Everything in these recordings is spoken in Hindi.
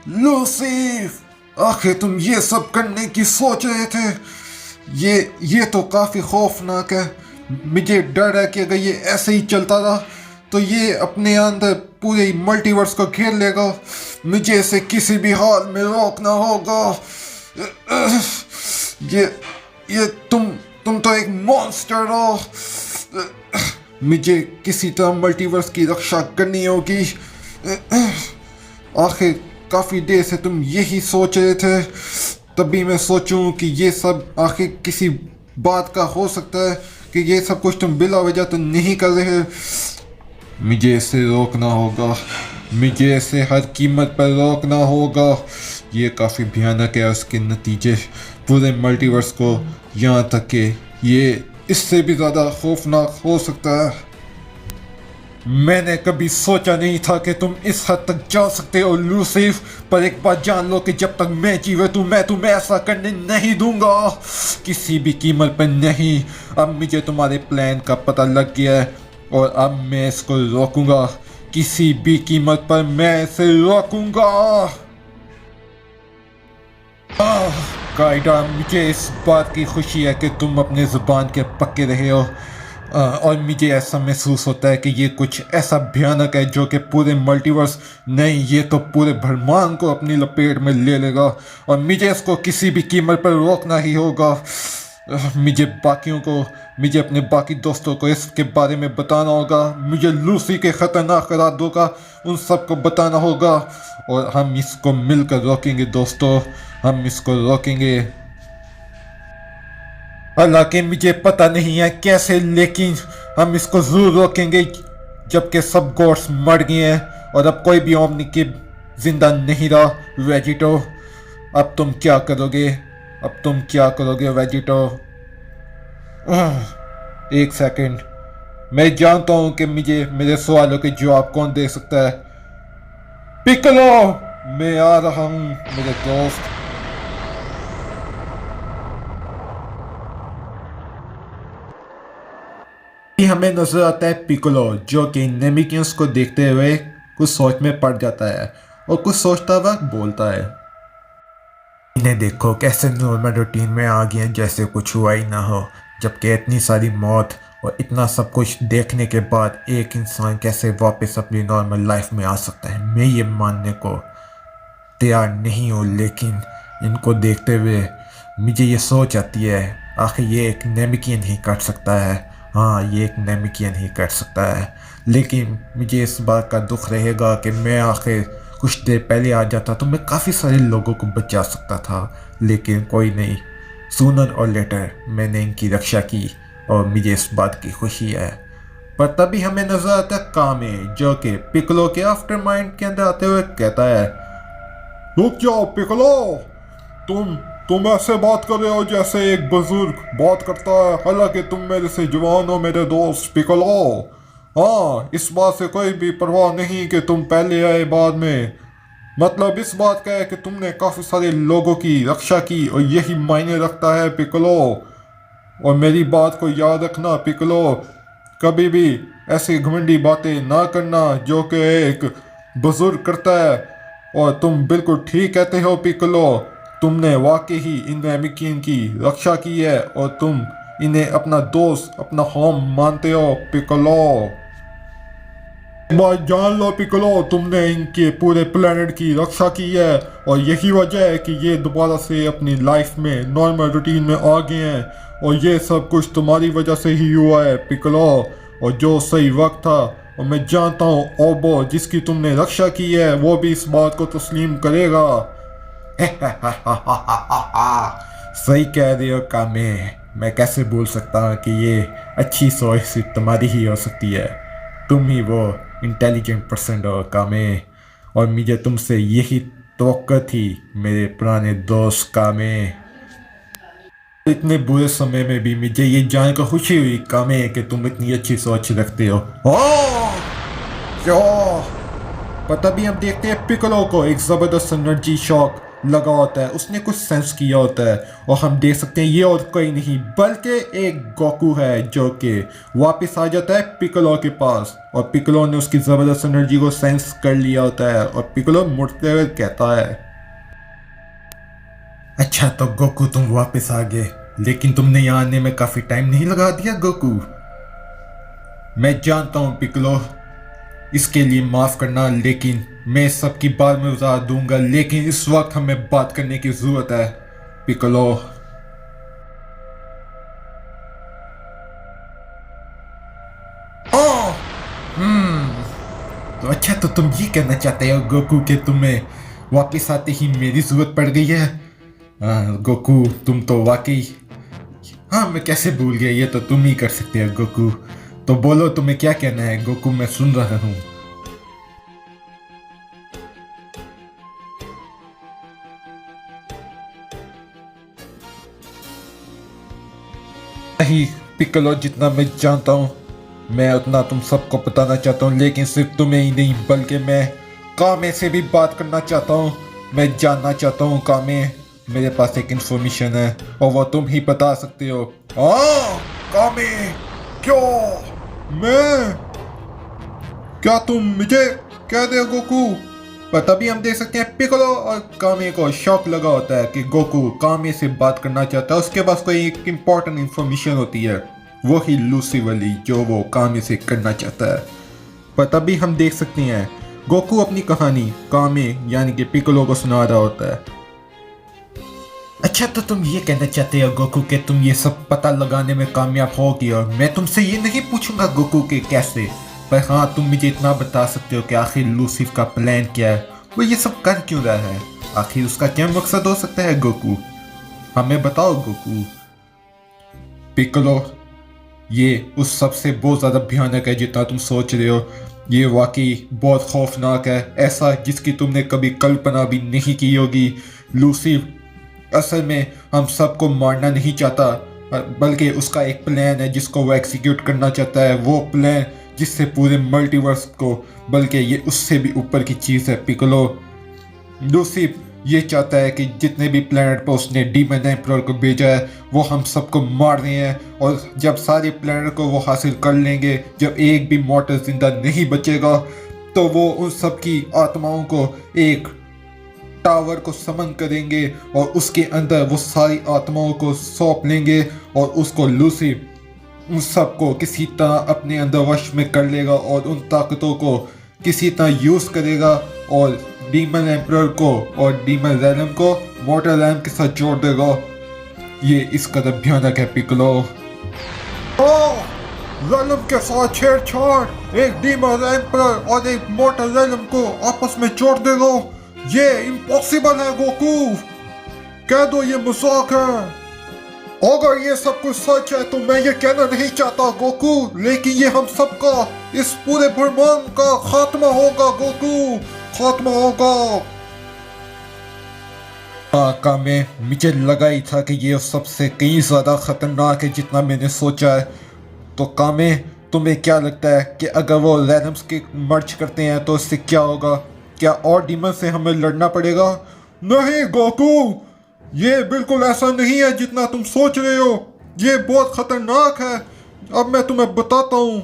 लूसीफ, आखिर तुम ये सब करने की सोच रहे थे? ये तो काफी खौफनाक है। मुझे डर है कि अगर ये ऐसे ही चलता रहा तो ये अपने अंदर पूरे मल्टीवर्स को घेर लेगा। मुझे इसे किसी भी हाल में रोकना होगा। ये तुम तो एक मॉन्स्टर हो। मुझे किसी तरह मल्टीवर्स की रक्षा करनी होगी। आखिर काफी देर से तुम यही सोच रहे थे, तभी मैं सोचूं कि ये सब आखिर किसी बात का हो सकता है कि ये सब कुछ तुम बिला वजह तो नहीं कर रहे। मुझे इसे रोकना होगा, मुझे इसे हर कीमत पर रोकना होगा। ये काफ़ी भयानक है, उसके नतीजे पूरे मल्टीवर्स को, यहाँ तक कि ये इससे भी ज़्यादा खौफनाक हो सकता है। मैंने कभी सोचा नहीं था कि तुम इस हद तक जा सकते हो लूसीफ, पर एक बात जान लो कि जब तक मैं जीवित हूँ मैं तुम्हें ऐसा करने नहीं दूंगा, किसी भी कीमत पर नहीं। अब मुझे तुम्हारे प्लान का पता लग गया है और अब मैं इसको रोकूंगा, किसी भी कीमत पर मैं इसे रोकूंगा। कायदा, मुझे इस बात की खुशी है कि तुम अपने ज़ुबान के पक्के रहे हो, और मुझे ऐसा महसूस होता है कि ये कुछ ऐसा भयानक है जो कि पूरे मल्टीवर्स नहीं, ये तो पूरे ब्रह्मांड को अपनी लपेट में ले लेगा और मुझे इसको किसी भी कीमत पर रोकना ही होगा। मुझे अपने बाकी दोस्तों को इसके बारे में बताना होगा। मुझे लूसी के ख़तरनाक इरादों का उन सबको बताना होगा और हम इसको मिलकर रोकेंगे दोस्तों, हम इसको रोकेंगे। हालांकि मुझे पता नहीं है कैसे, लेकिन हम इसको ज़रूर रोकेंगे। जबकि सब गॉड्स मर गए हैं और अब कोई भी ओमनिकिड जिंदा नहीं रहा। वेजिटो, अब तुम क्या करोगे? अब तुम क्या करोगे वेजिटो? एक सेकंड, मैं जानता हूं कि मुझे मेरे सवालों के जवाब कौन दे सकता है। पिकलो, मैं आ रहा हूं मेरे दोस्त। हमें नजर आता है पिकोलो, जो कि नेमिकियंस को देखते हुए कुछ सोच में पड़ जाता है और कुछ सोचता वक्त बोलता है। इन्हें देखो कैसे नॉर्मल रूटीन में आ गए हैं जैसे कुछ हुआ ही ना हो, जबकि इतनी सारी मौत और इतना सब कुछ देखने के बाद एक इंसान कैसे वापस अपनी नॉर्मल लाइफ में आ सकता है। मैं ये मानने को तैयार नहीं हूँ, लेकिन इनको देखते हुए मुझे ये सोच आती है आखिर ये एक नेमिकियन ही कर सकता है। हाँ, ये एक नेमिकियन ही कर सकता है, लेकिन मुझे इस बात का दुख रहेगा कि मैं आखिर कुछ देर पहले आ जाता तो मैं काफ़ी सारे लोगों को बचा सकता था, लेकिन कोई नहीं, सूनर और लेटर मैंने इनकी रक्षा की और मुझे इस बात की खुशी है। पर तभी हमें नजर आता है कामे, जो कि पिकलो के आफ्टर माइंड के अंदर आते हुए कहता है, रुक जाओ पिकलो, तुम ऐसे बात कर रहे हो जैसे एक बुजुर्ग बात करता है। हालांकि तुम मेरे से जवान हो मेरे दोस्त पिकलो। हाँ, इस बात से कोई भी परवाह नहीं कि तुम पहले आए बाद में। मतलब इस बात का है कि तुमने काफ़ी सारे लोगों की रक्षा की और यही मायने रखता है पिकलो। और मेरी बात को याद रखना पिकलो, कभी भी ऐसी घमंडी बातें ना करना जो कि एक बुजुर्ग करता है। और तुम बिल्कुल ठीक कहते हो पिकलो, तुमने वाकई ही इन नेमिकियन की रक्षा की है और तुम इन्हें अपना दोस्त, अपना होम मानते हो पिकलो। बात जान लो पिकलो, तुमने इनके पूरे प्लेनेट की रक्षा की है और यही वजह है कि ये दोबारा से अपनी लाइफ में नॉर्मल रूटीन में आ गए हैं और ये सब कुछ तुम्हारी वजह से ही हुआ है पिकलो। और जो सही वक्त था, और मैं जानता हूँ ओबो जिसकी तुमने रक्षा की है वो भी इस बात को तस्लीम करेगा। सही कह रहे हो कामे, मैं कैसे भूल सकता हूँ कि ये अच्छी सोच सिर्फ तुम्हारी ही हो सकती है। तुम ही वो इंटेलिजेंट पर्सन हो कामे, और मुझे तुमसे यही तवक्को थी मेरे पुराने दोस्त कामे। इतने बुरे समय में भी मुझे ये जानकर खुशी हुई कामे कि तुम इतनी अच्छी सोच रखते हो। पर तभी हम देखते हैं पिकलो को एक ज़बरदस्त एनर्जी शॉक लगा होता है, उसने कुछ सेंस किया होता है, और हम देख सकते हैं ये और कोई नहीं बल्कि एक गोकू है जो कि वापस आ जाता है पिकोलो के पास, और पिकोलो ने उसकी ज़बरदस्त एनर्जी को सेंस कर लिया होता है, और पिकोलो मुड़ते हुए कहता है, अच्छा तो गोकू तुम वापस आ गए, लेकिन तुमने यहाँ आने में काफ़ी टाइम नहीं लगा दिया गोकू। मैं जानता हूँ पिकोलो, इसके लिए माफ़ करना, लेकिन मैं सबकी बात में वजाहत दूंगा, लेकिन इस वक्त हमें बात करने की ज़रूरत है पिकोलो। ओह तो अच्छा, तो तुम ये कहना चाहते हो गोकू कि तुम्हें वापस आते ही मेरी ज़रूरत पड़ गई है। गोकू तुम तो वाकई, हाँ मैं कैसे भूल गया, ये तो तुम ही कर सकते हो गोकू। तो बोलो तुम्हें क्या कहना है गोकू, मैं सुन रहा हूँ। नहीं पिकोलो, जितना मैं जानता हूँ मैं उतना तुम सबको बताना चाहता हूँ, लेकिन सिर्फ तुम्हें ही नहीं बल्कि मैं कामे से भी बात करना चाहता हूँ। मैं जानना चाहता हूँ कामे, मेरे पास एक इंफॉर्मेशन है और वो तुम ही बता सकते हो। हाँ कामे, क्यों मैं, क्या तुम मुझे कह रहे हो गोकू? पर तभी हम देख सकते हैं पिकोलो और कामे को शौक लगा होता है कि गोकू कामे से बात करना चाहता है, उसके पास कोई एक इम्पोर्टेंट इंफॉर्मेशन होती है, वो ही लूसी वाली जो वो कामे से करना चाहता है। पर तभी हम देख सकते हैं गोकू अपनी कहानी कामे यानी कि पिकोलो को सुना रहा होता है। अच्छा तो तुम ये कहना चाहते हो गोकू कि तुम ये सब पता लगाने में कामयाब होगी, और मैं तुमसे ये नहीं पूछूंगा गोकू के कैसे, पर हाँ तुम मुझे इतना बता सकते हो कि आखिर लूसीफ का प्लान क्या है, वो ये सब कर क्यों रहा है, आखिर उसका क्या मकसद हो सकता है गोकू, हमें बताओ गोकू। पिकोलो, ये उस सबसे बहुत ज़्यादा भयानक है जितना तुम सोच रहे हो, ये वाकई बहुत खौफनाक है, ऐसा जिसकी तुमने कभी कल्पना भी नहीं की होगी। लूसीफ असल में हम सबको मारना नहीं चाहता, बल्कि उसका एक प्लान है जिसको वो एग्जीक्यूट करना चाहता है, वो प्लान जिससे पूरे मल्टीवर्स को, बल्कि ये उससे भी ऊपर की चीज़ है पिकोलो। लूसीफ ये चाहता है कि जितने भी प्लेनेट पर उसने डीमन एम्परर को भेजा है वो हम सबको मार रहे हैं, और जब सारे प्लेनेट को वो हासिल कर लेंगे, जब एक भी मॉर्टल जिंदा नहीं बचेगा, तो वो उन सब की आत्माओं को एक टावर को समन करेंगे और उसके अंदर वो सारी आत्माओं को सौंप लेंगे, और उसको लूसीफ उन सबको किसी तरह अपने अंदर वश में कर लेगा और उन ताकतों को किसी तरह यूज़ करेगा, और डीमन एम्परर को और डीमन रैलम को मॉर्टल रैलम के साथ जोड़ देगा। ये इस कदर भयानक है पिकोलो। रैलम के साथ छेड़छाड़, एक डीमन एम्परर और एक मॉर्टल रैलम को आपस में जोड़ देगा, ये इम्पॉसिबल है गोकू, कह दो ये मजाक है। अगर ये सब कुछ सच है तो मैं ये कहना नहीं चाहता गोकू, लेकिन ये हम सबका, इस पूरे ब्रह्मांड का खात्मा होगा गोकू, खात्मा होगा। कामे, मुझे लगा ही था कि ये सबसे कहीं ज्यादा खतरनाक है जितना मैंने सोचा है। तो कामे, तुम्हें क्या लगता है कि अगर वो रैलम्स के मर्ज करते हैं तो इससे क्या होगा, क्या और डीमन से हमें लड़ना पड़ेगा? नहीं गोकू, ये बिल्कुल ऐसा नहीं है जितना तुम सोच रहे हो, ये बहुत खतरनाक है। अब मैं तुम्हें बताता हूँ,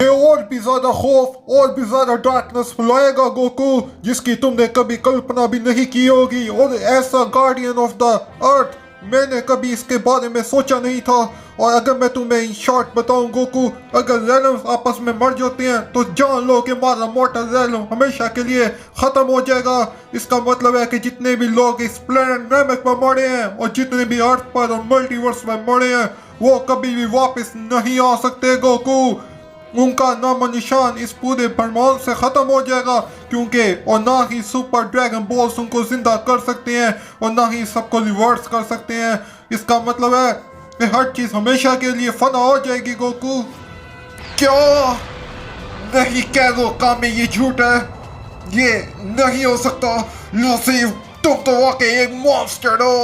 ये और भी ज्यादा खौफ और भी ज्यादा डार्कनेस फैलाएगा गोकू, जिसकी तुमने कभी कल्पना भी नहीं की होगी, और ऐसा गार्डियन ऑफ द अर्थ मैंने कभी इसके बारे में सोचा नहीं था। और अगर मैं तुम्हें इन शॉर्ट बताऊं गोकू, अगर रैलम्स आपस में मर जाते हैं तो जान लो कि हमारा मॉर्टल रैलम हमेशा के लिए खत्म हो जाएगा। इसका मतलब है कि जितने भी लोग इस प्लेनेट नैमेक पर मरे हैं और जितने भी अर्थ पर और मल्टीवर्स में मरे हैं वो कभी भी वापस नहीं आ सकते गोकू, उनका नाम निशान इस पूरे ब्रह्मांड से खत्म हो जाएगा, क्योंकि और ना ही सुपर ड्रैगन बॉल्स उनको जिंदा कर सकते हैं और ना ही सबको रिवर्स कर सकते हैं। इसका मतलब है कि हर चीज हमेशा के लिए फना हो जाएगी गोकू। क्या नहीं कह दो कामे, ये झूठ है, ये नहीं हो सकता। लूसीफ, तुम तो वाकई एक मॉन्स्टर हो।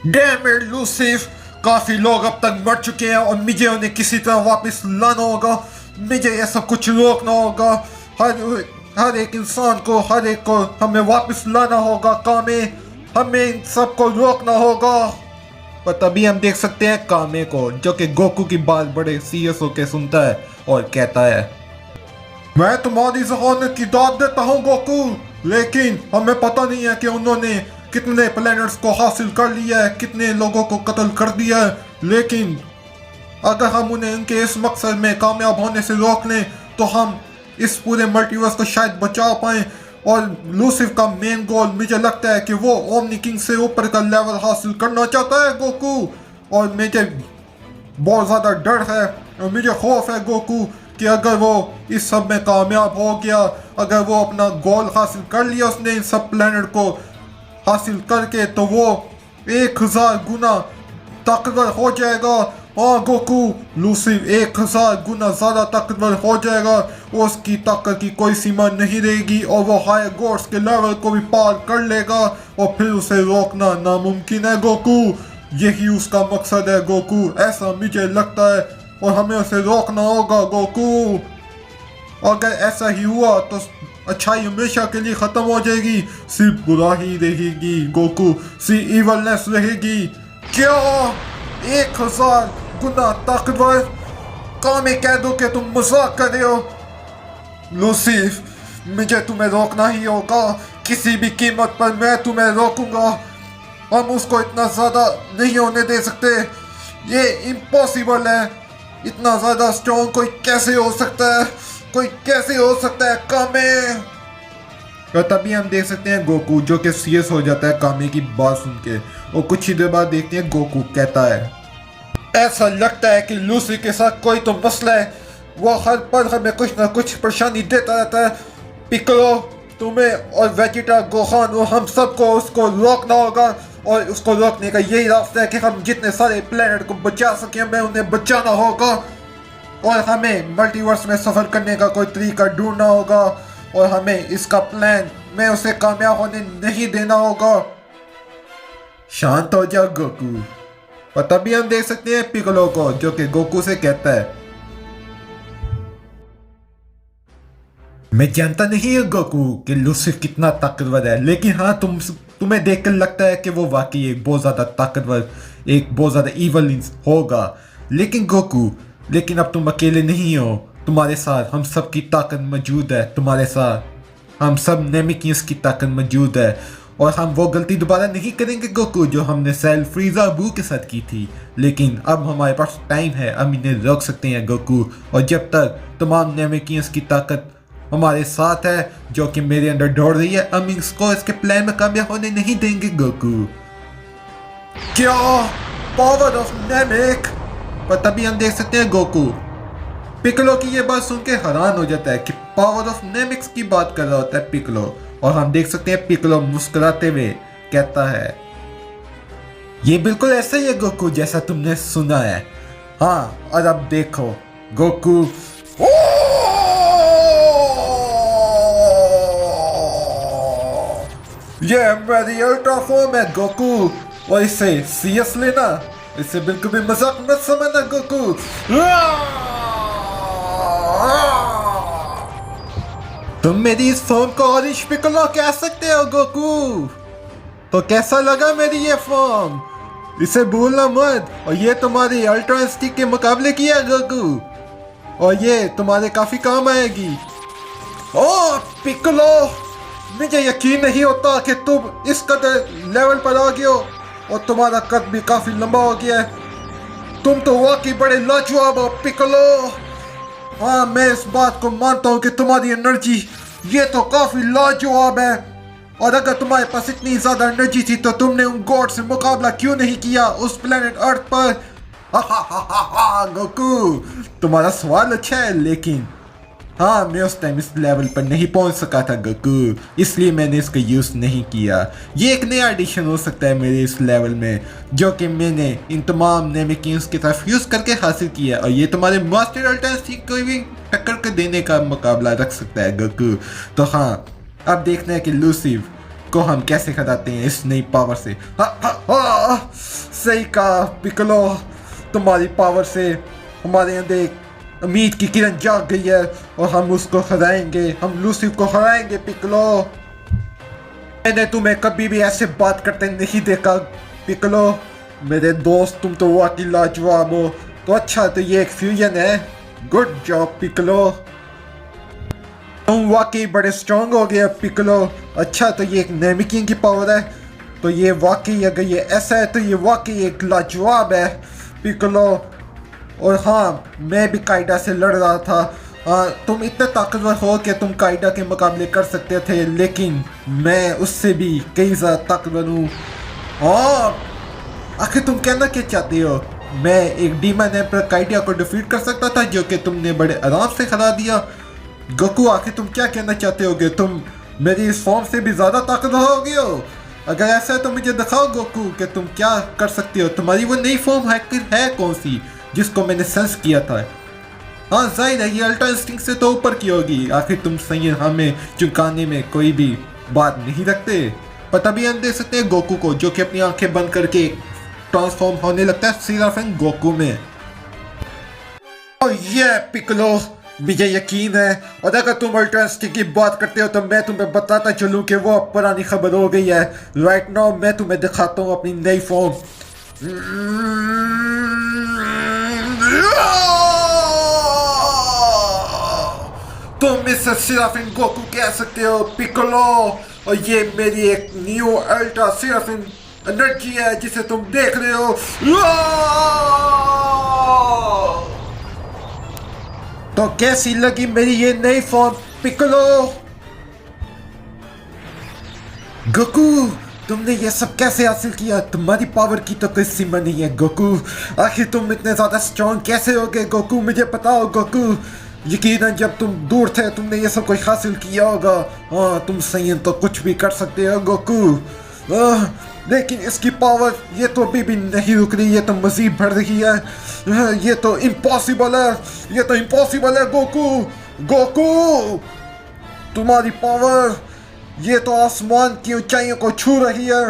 डैम इट लूसीफ, काफी लोग अब तक मर चुके हैं और मुझे उन्हें किसी तरह वापस लाना होगा, मुझे ये सब कुछ रोकना होगा। हर एक इंसान को, हर एक को हमें वापस लाना होगा कामे। हमें इन सबको रोकना होगा। पर तभी हम देख सकते हैं कामे को, जो कि गोकू की बात बड़े सीरियस होकर सुनता है और कहता है, मैं तुम्हारी जहानत की दाद देता हूँ गोकू, लेकिन हमें पता नहीं है कि उन्होंने कितने प्लैनेट्स को हासिल कर लिया है, कितने लोगों को कत्ल कर दिया है। लेकिन अगर हम उन्हें उनके इस मकसद में कामयाब होने से रोक लें तो हम इस पूरे मल्टीवर्स को शायद बचा पाएं। और लूसिफ का मेन गोल मुझे लगता है कि वो ओमनी किंग से ऊपर का लेवल हासिल करना चाहता है गोकू। और मुझे बहुत ज़्यादा डर है और मुझे खौफ है गोकू कि अगर वो इस सब में कामयाब हो गया, अगर वो अपना गोल हासिल कर लिया उसने इन सब प्लैनेट को हासिल करके, तो वो 1000 गुना ताकतवर हो जाएगा। हाँ गोकू, लूसिफ 1000 गुना ज़्यादा ताकतवर हो जाएगा। उसकी ताकत की कोई सीमा नहीं रहेगी और वो हायर गॉड्स के लेवल को भी पार कर लेगा और फिर उसे रोकना नामुमकिन है गोकू। यही उसका मकसद है गोकू, ऐसा मुझे लगता है, और हमें उसे रोकना होगा गोकू। अगर ऐसा ही हुआ तो अच्छाई हमेशा के लिए खत्म हो जाएगी, सिर्फ बुरा ही रहेगी गोकू, सिर्फ इवलनेस रहेगी। क्या 1000 गुना ताकतवर? कामे कह दो कि तुम मजाक कर रहे हो। लूसिफ, मुझे तुम्हें रोकना ही होगा, किसी भी कीमत पर मैं तुम्हें रोकूंगा। हम उसको इतना ज़्यादा नहीं होने दे सकते, ये इम्पॉसिबल है। इतना ज़्यादा स्ट्रॉन्ग कोई कैसे हो सकता है, कोई कैसे हो सकता है कामे? तो तभी हम देख सकते हैं गोकू जो कि सीरियस हो जाता है कामे की बात सुन के, और कुछ ही देर बाद देखते हैं गोकू कहता है, ऐसा लगता है कि लूसी के साथ कोई तो मसला है, वो हर पल हमें कुछ ना कुछ परेशानी देता रहता है। पिक्कोलो, तुम्हें और वेजिटा, गोहान, वो हम सबको उसको रोकना होगा, और उसको रोकने का यही रास्ता है कि हम जितने सारे प्लेनेट को बचा सकें हमें उन्हें बचाना होगा, और हमें मल्टीवर्स में सफ़र करने का कोई तरीका ढूंढना होगा, और हमें इसका प्लान में उसे कामयाब होने नहीं देना होगा। शांत हो जाओ गोकू। और तभी हम देख सकते हैं पिक्कोलो को जो कि गोकू से कहता है, मैं जानता नहीं है गोकू कि लूसिफ कितना ताकतवर है, लेकिन हाँ तुम्हें देखकर लगता है कि वो वाकई एक बहुत ज़्यादा ताकतवर, एक बहुत ज़्यादा इवल होगा। लेकिन गोकू, लेकिन अब तुम अकेले नहीं हो, तुम्हारे साथ हम सब की ताकत मौजूद है, तुम्हारे साथ हम सब नेमिकियंस की ताकत मौजूद है, और हम वो गलती दोबारा नहीं करेंगे गोकू जो हमने सेल फ्रीजा बू के साथ की थी। लेकिन अब हमारे पास टाइम है, हम इन्हें रोक सकते हैं गोकू, और जब तक तमाम नेमिकियंस की ताकत हमारे साथ है जो कि मेरे अंदर दौड़ रही है, हम इसको इसके प्लान में कामयाब होने नहीं देंगे गोकू। क्या पावर ऑफ नेमिक? पर तभी हम देख सकते हैं गोकू पिक्कोलो की ये बात सुन के हैरान हो जाता है कि पावर ऑफ नेमिक्स की बात कर रहा होता है पिक्कोलो, और हम देख सकते हैं पिक्कोलो मुस्कुराते हुए कहता है, ये बिल्कुल ऐसा ही है गोकू जैसा तुमने सुना है। हाँ, और अब देखो गोकू, ये मेरी अल्ट्रा फॉर्म है गोकू, और इसे सीरियस लेना, इसे बिल्कुल भी मजाक मत समझना गोकू। तुम मेरी इस फॉर्म को ऑरेंज पिक्कोलो कह सकते हो गोकू। तो कैसा लगा मेरी ये फॉर्म? इसे भूलना मत, और ये तुम्हारी अल्ट्रा इंस्टिंक्ट के मुकाबले की है गोकू, और ये तुम्हारे काफी काम आएगी। ओह पिक्कोलो, मुझे यकीन नहीं होता कि तुम इस कदर लेवल पर आ गए हो, और तुम्हारा कद भी काफी लंबा हो गया है। तुम तो वाकई बड़े लाजवाब हो पिक्कोलो। हाँ, मैं इस बात को मानता हूँ कि तुम्हारी एनर्जी ये तो काफी लाजवाब है, और अगर तुम्हारे पास इतनी ज्यादा एनर्जी थी तो तुमने उन गॉड से मुकाबला क्यों नहीं किया उस प्लेनेट अर्थ पर? गोकू, तुम्हारा सवाल अच्छा है, लेकिन हाँ, मैं उस टाइम इस लेवल पर नहीं पहुंच सका था गोकू, इसलिए मैंने इसका यूज़ नहीं किया। ये एक नया एडिशन हो सकता है मेरे इस लेवल में, जो कि मैंने इन तमाम नेमिकियंस की तरफ यूज़ करके हासिल किया, और ये तुम्हारे मास्टर अल्ट्रा इंस्टिंक्ट को भी टक्कर के देने का मुकाबला रख सकता है गोकू। तो हाँ, अब देखना है कि लूसिफ को हम कैसे हराते हैं इस नई पावर से। सही कहा पिक्कोलो, तुम्हारी पावर से हमारे अंदर एक उम्मीद की किरण जाग गई है और हम उसको हराएंगे, हम लूसी को हराएंगे पिकलो। मैंने तुम्हें कभी भी ऐसे बात करते नहीं देखा पिकलो। मेरे दोस्त तुम तो वाकई लाजवाब हो। तो अच्छा, तो ये एक फ्यूजन है। गुड जॉब पिकलो, तुम वाकई बड़े स्ट्रांग हो गए पिकलो। अच्छा, तो ये एक नेमिकिंग की पावर है। तो ये वाकई, अगर ये ऐसा है तो ये वाकई एक लाजवाब है पिकलो। और हाँ, मैं भी काइडा से लड़ रहा था। तुम इतने ताकतवर हो कि तुम काइडा के मुकाबले कर सकते थे, लेकिन मैं उससे भी कई ज़्यादा ताकतवर हूँ। आखिर तुम कहना क्या चाहते हो? मैं एक डीमन एम्पर काइडा को डिफीट कर सकता था, जो कि तुमने बड़े आराम से हरा दिया। गोकू, आखिर तुम क्या कहना चाहते होगे? तुम मेरी इस फॉर्म से भी ज़्यादा ताकतवर हो गए हो। अगर ऐसा है तो मुझे दिखाओ गोकू कि तुम क्या कर सकते हो। तुम्हारी वो नई फॉर्म है कौन सी जिसको मैंने सेंस किया था? हाँ जाहिर है, ये अल्ट्रा इंस्टिंक्ट से तो ऊपर की होगी। आखिर तुम सही हमें चुकाने में कोई भी बात नहीं रखते। पर तभी हम देख सकते हैं गोकू को, जो कि अपनी आंखें बंद करके ट्रांसफॉर्म होने लगता है सिराफिन गोकू में। और ये पिकलो, मुझे यकीन है। और अगर तुम अल्ट्रा इंस्टिंक्ट की बात करते हो तो मैं तुम्हें बताता चलूं कि वो पुरानी खबर हो गई है। राइट नाउ मैं तुम्हें दिखाता हूँ अपनी नई फॉर्म। तुम इसे सिराफिन गोकू कह सकते हो पिकलो। और ये मेरी एक न्यू अल्ट्रा सिराफिन एनर्जी है जिसे तुम देख रहे हो। तो कैसी लगी मेरी ये नई फॉर्म पिकलो? गोकू, तुमने ये सब कैसे हासिल किया? तुम्हारी पावर की तो कोई सीमा नहीं है गोकू। आखिर तुम इतने ज्यादा स्ट्रॉन्ग कैसे हो गए गोकू? मुझे बताओ गोकू। यकीनन जब तुम दूर थे तुमने ये सब कुछ हासिल किया होगा। हाँ, तुम सही तो कुछ भी कर सकते हो गोकू। लेकिन इसकी पावर ये तो अभी भी नहीं रुक रही, ये तो मजीद बढ़ रही है। ये तो इम्पॉसिबल है, ये तो इम्पॉसिबल है गोकू। गोकू, तुम्हारी पावर ये तो आसमान की ऊंचाइयों को छू रही है।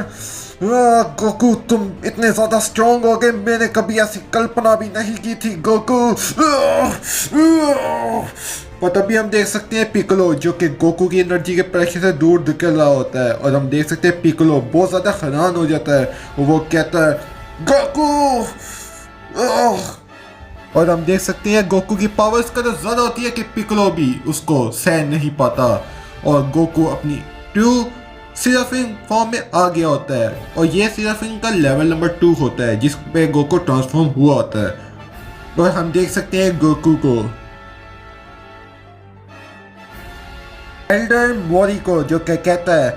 गोकू, तुम इतने ज्यादा स्ट्रॉन्ग हो गए, मैंने कभी ऐसी कल्पना भी नहीं की थी गोकू। पर तभी हम देख सकते हैं पिकलो, जो कि गोकू की एनर्जी के प्रेशर से दूर निकल रहा होता है। और हम देख सकते हैं पिकलो बहुत ज्यादा हैरान हो जाता है। वो कहता है गोकू। और हम देख सकते हैं गोकू की पावर इस कदर ज्यादा होती है कि पिकलो भी उसको सहन नहीं पाता। और गोकू अपनी ट्रू सिराफिन फॉर्म में आ गया होता है। और ये सिराफिन का लेवल नंबर 2 होता है, जिस पे गोकू ट्रांसफॉर्म हुआ होता है। और हम देख सकते हैं गोकू को, एल्डर मोरी को, जो कहता है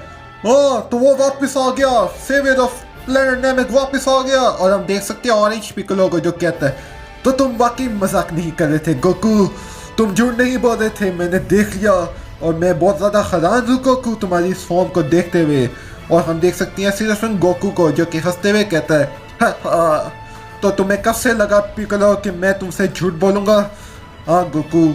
तो वो वापस आ गया, सेवियर ऑफ प्लेनेट नेमिक वापस आ गया। और हम देख सकते हैं ऑरेंज पिकलो को, जो कहता है तो तुम वाकई मजाक नहीं कर रहे थे गोकू, तुम झूठ नहीं बोल रहे थे, मैंने देख लिया। और मैं बहुत ज़्यादा हैरान हूँ गोकू तुम्हारी इस फॉर्म को देखते हुए। और हम देख सकते हैं सिर्फ गोकू को, जो कि हंसते हुए कहता है हा, तो तुम्हें कब से लगा पिकलो कि मैं तुमसे झूठ बोलूँगा? हाँ गोकू,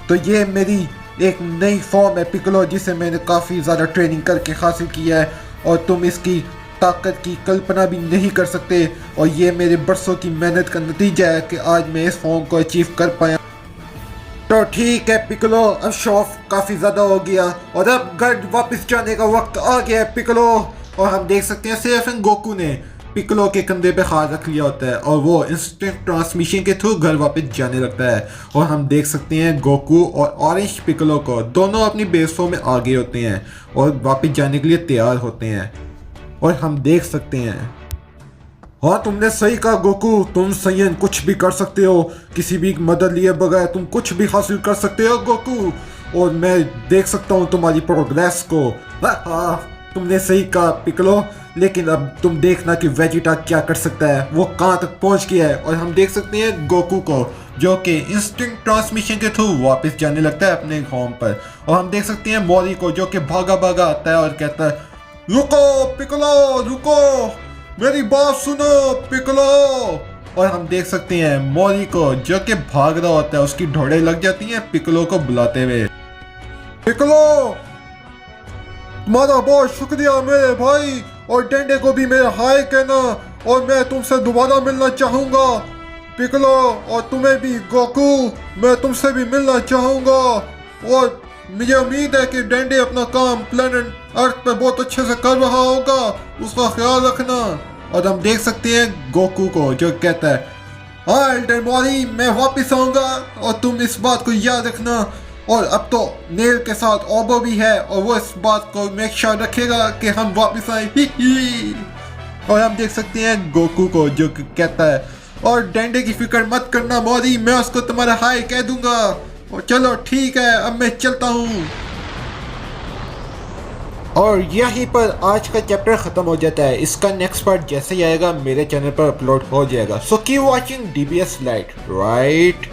तो ये मेरी एक नई फॉर्म है पिकलो, जिसे मैंने काफ़ी ज़्यादा ट्रेनिंग करके हासिल किया है। और तुम इसकी ताकत की कल्पना भी नहीं कर सकते। और ये मेरे बरसों की मेहनत का नतीजा है कि आज मैं इस फॉर्म को अचीव कर पाया। तो ठीक है पिकलो, अब शौक काफ़ी ज़्यादा हो गया और अब घर वापस जाने का वक्त आ गया है पिकलो। और हम देख सकते हैं सिर्फ गोकू ने पिकलो के कंधे पे हाथ रख लिया होता है और वो इंस्टेंट ट्रांसमिशन के थ्रू घर वापस जाने लगता है। और हम देख सकते हैं गोकू और ऑरेंज पिकलो को दोनों अपनी बेस फॉर्म में आ गए होते हैं और वापस जाने के लिए तैयार होते हैं। और हम देख सकते हैं, हाँ तुमने सही कहा गोकू, तुम सही कुछ भी कर सकते हो, किसी भी मदद लिए बगैर तुम कुछ भी हासिल कर सकते हो गोकू। और मैं देख सकता हूँ तुम्हारी प्रोग्रेस को। हाँ तुमने सही कहा पिकलो, लेकिन अब तुम देखना कि वेजिटा क्या कर सकता है, वो कहाँ तक पहुँच गया है। और हम देख सकते हैं गोकू को, जो कि इंस्टिंक्ट ट्रांसमिशन के थ्रू वापस जाने लगता है अपने होम पर। और हम देख सकते हैं मॉरी को, जो कि भागा भागा आता है और कहता है रुको पिकलो रुको, मेरी बात सुनो पिकलो। और हम देख सकते हैं मॉरी को, जो कि भाग रहा होता है, उसकी ढोड़े लग जाती हैं पिकलो को बुलाते हुए। पिकलो, तुम्हारा बहुत शुक्रिया मेरे भाई, और डेंडे को भी मेरा हाय कहना, और मैं तुमसे दोबारा मिलना चाहूंगा। पिकलो और तुम्हें भी गोकू, मैं तुमसे भी मिलना चाहूंगा और मुझे उम्मीद है कि डेंडे अपना काम प्लेनेट अर्थ पे बहुत अच्छे से कर रहा होगा, उसका ख्याल रखना। और हम देख सकते हैं गोकू को जो कहता है हाँ एल्डर मॉरी, मैं वापस आऊंगा और तुम इस बात को याद रखना। और अब तो नेल के साथ ओबो भी है और वो इस बात को मेक श्योर रखेगा कि हम वापस आए। ही ही। और हम देख सकते हैं गोकू को जो कहता है और डेंडे की फिक्र मत करना मॉरी, मैं उसको तुम्हारा हाय कह दूंगा। और चलो ठीक है, अब मैं चलता हूँ। और यहीं पर आज का चैप्टर खत्म हो जाता है। इसका नेक्स्ट पार्ट जैसे ही आएगा मेरे चैनल पर अपलोड हो जाएगा। So keep watching DBS light, right.